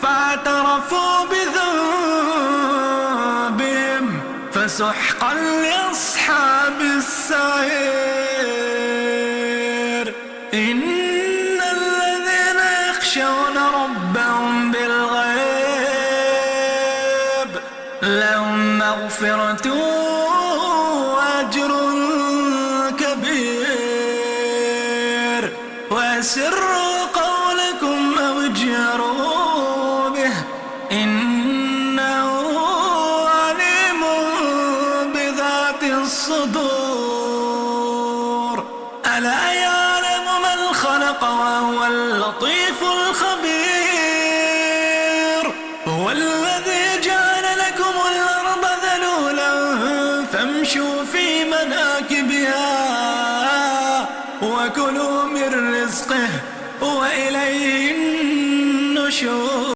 فاعترفوا بذنبهم فسحقا لأصحاب السعير. إن الذين يخشون ربهم بالغيب لهم مغفرة وأجر كبير. وأسروا قولكم أو اجهروا به إنه عليم بذات الصدور. ألا يعلم من خلق وهو اللطيف الخبير. هو الذي جعل لكم الأرض ذلولا فامشوا في مناكبها وكلوا من رزقه وإليه النشور.